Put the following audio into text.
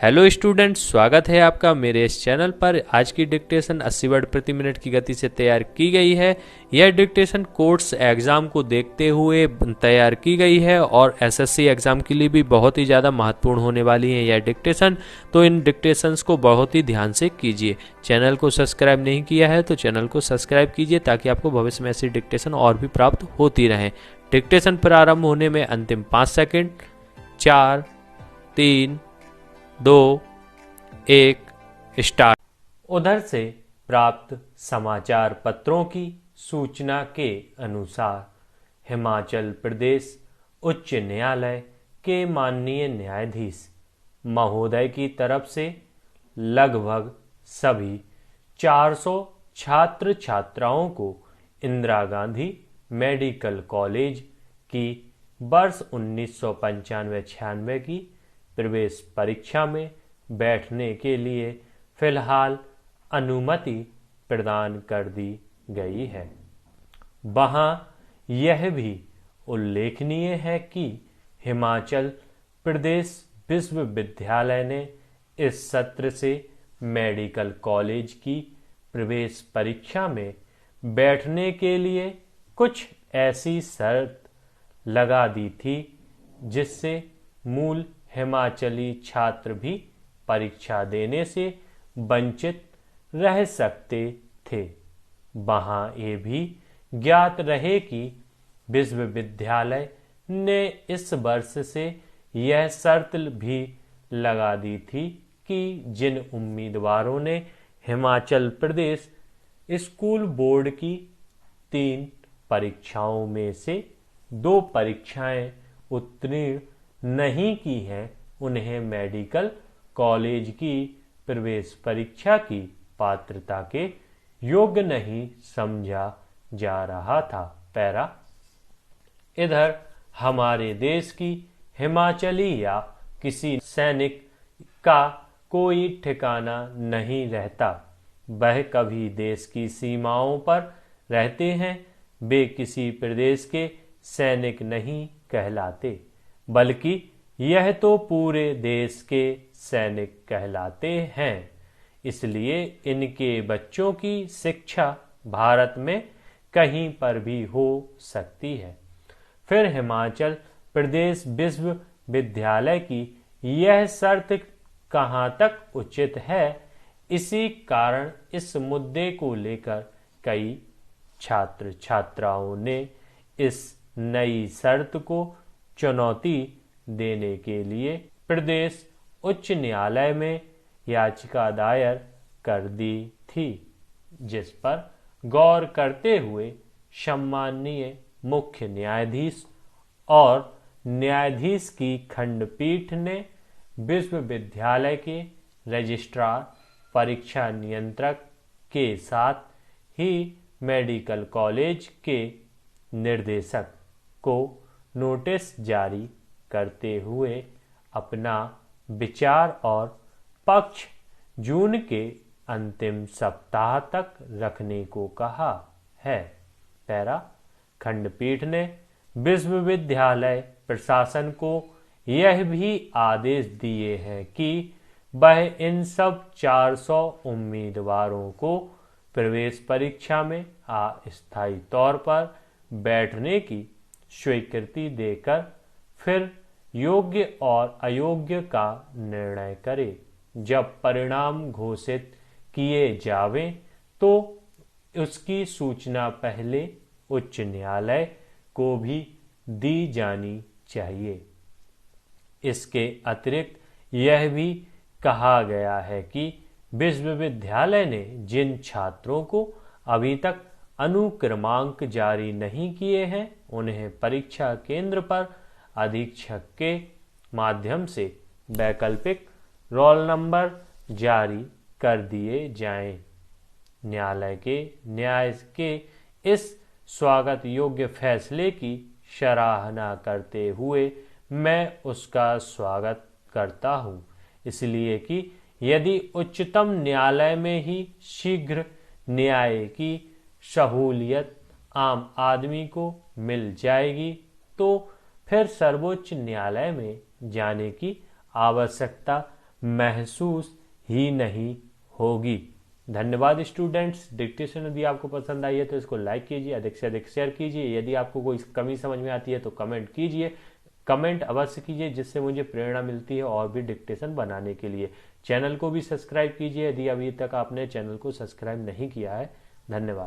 Hello students, स्वागत है आपका मेरे इस चैनल पर। आज की डिक्टेशन 80 वर्ड प्रति मिनट की गति से तैयार की गई है। यह डिक्टेशन कोर्ट्स एग्ज़ाम को देखते हुए तैयार की गई है और एसएससी एग्ज़ाम के लिए भी बहुत ही ज़्यादा महत्वपूर्ण होने वाली है यह डिक्टेशन। तो इन डिक्टेशंस को बहुत ही ध्यान से कीजिए। चैनल को सब्सक्राइब नहीं किया है तो चैनल को सब्सक्राइब कीजिए ताकि आपको भविष्य में ऐसी डिक्टेशन और भी प्राप्त होती रहें। डिक्टेशन प्रारंभ होने में अंतिम 5 सेकेंड। 4, 3, 2, 1 स्टार्ट। उधर से प्राप्त समाचार पत्रों की सूचना के अनुसार हिमाचल प्रदेश उच्च न्यायालय के माननीय न्यायाधीश महोदय की तरफ से लगभग सभी 400 छात्र छात्राओं को इंदिरा गांधी मेडिकल कॉलेज की वर्ष 1995-96 की प्रवेश परीक्षा में बैठने के लिए फिलहाल अनुमति प्रदान कर दी गई है। वहाँ यह भी उल्लेखनीय है कि हिमाचल प्रदेश विश्वविद्यालय ने इस सत्र से मेडिकल कॉलेज की प्रवेश परीक्षा में बैठने के लिए कुछ ऐसी शर्त लगा दी थी जिससे मूल हिमाचली छात्र भी परीक्षा देने से वंचित रह सकते थे। वहाँ ये भी ज्ञात रहे कि विश्वविद्यालय ने इस वर्ष से यह शर्त भी लगा दी थी कि जिन उम्मीदवारों ने हिमाचल प्रदेश स्कूल बोर्ड की 3 परीक्षाओं में से 2 परीक्षाएं उत्तीर्ण नहीं की हैं, उन्हें मेडिकल कॉलेज की प्रवेश परीक्षा की पात्रता के योग्य नहीं समझा जा रहा था। पैरा। इधर हमारे देश की हिमाचली या किसी सैनिक का कोई ठिकाना नहीं रहता। वह कभी देश की सीमाओं पर रहते हैं। वे किसी प्रदेश के सैनिक नहीं कहलाते, बल्कि यह तो पूरे देश के सैनिक कहलाते हैं। इसलिए इनके बच्चों की शिक्षा भारत में कहीं पर भी हो सकती है। फिर हिमाचल प्रदेश विश्वविद्यालय की यह शर्त कहाँ तक उचित है, इसी कारण इस मुद्दे को लेकर कई छात्र छात्राओं ने इस नई शर्त को चुनौती देने के लिए प्रदेश उच्च न्यायालय में याचिका दायर कर दी थी, जिस पर गौर करते हुए सम्माननीय मुख्य न्यायाधीश और न्यायाधीश की खंडपीठ ने विश्वविद्यालय के रजिस्ट्रार, परीक्षा नियंत्रक के साथ ही मेडिकल कॉलेज के निर्देशक को नोटिस जारी करते हुए अपना विचार और पक्ष जून के अंतिम सप्ताह तक रखने को कहा है। पैरा। खंडपीठ ने विश्वविद्यालय प्रशासन को यह भी आदेश दिए हैं कि वह इन सब 400 उम्मीदवारों को प्रवेश परीक्षा में अस्थायी तौर पर बैठने की स्वीकृति देकर फिर योग्य और अयोग्य का निर्णय करे। जब परिणाम घोषित किए जावें तो उसकी सूचना पहले उच्च न्यायालय को भी दी जानी चाहिए। इसके अतिरिक्त यह भी कहा गया है कि विश्वविद्यालय ने जिन छात्रों को अभी तक अनुक्रमांक जारी नहीं किए हैं, उन्हें परीक्षा केंद्र पर अधीक्षक के माध्यम से वैकल्पिक रोल नंबर जारी कर दिए जाएं। न्यायालय के इस स्वागत योग्य फैसले की सराहना करते हुए मैं उसका स्वागत करता हूं, इसलिए कि यदि उच्चतम न्यायालय में ही शीघ्र न्याय की सहूलियत आम आदमी को मिल जाएगी तो फिर सर्वोच्च न्यायालय में जाने की आवश्यकता महसूस ही नहीं होगी। धन्यवाद स्टूडेंट्स। डिक्टेशन यदि आपको पसंद आई है तो इसको लाइक कीजिए, अधिक से अधिक शेयर कीजिए। यदि आपको कोई कमी समझ में आती है तो कमेंट कीजिए, कमेंट अवश्य कीजिए, जिससे मुझे प्रेरणा मिलती है और भी डिक्टेशन बनाने के लिए। चैनल को भी सब्सक्राइब कीजिए यदि अभी तक आपने चैनल को सब्सक्राइब नहीं किया है। धन्यवाद।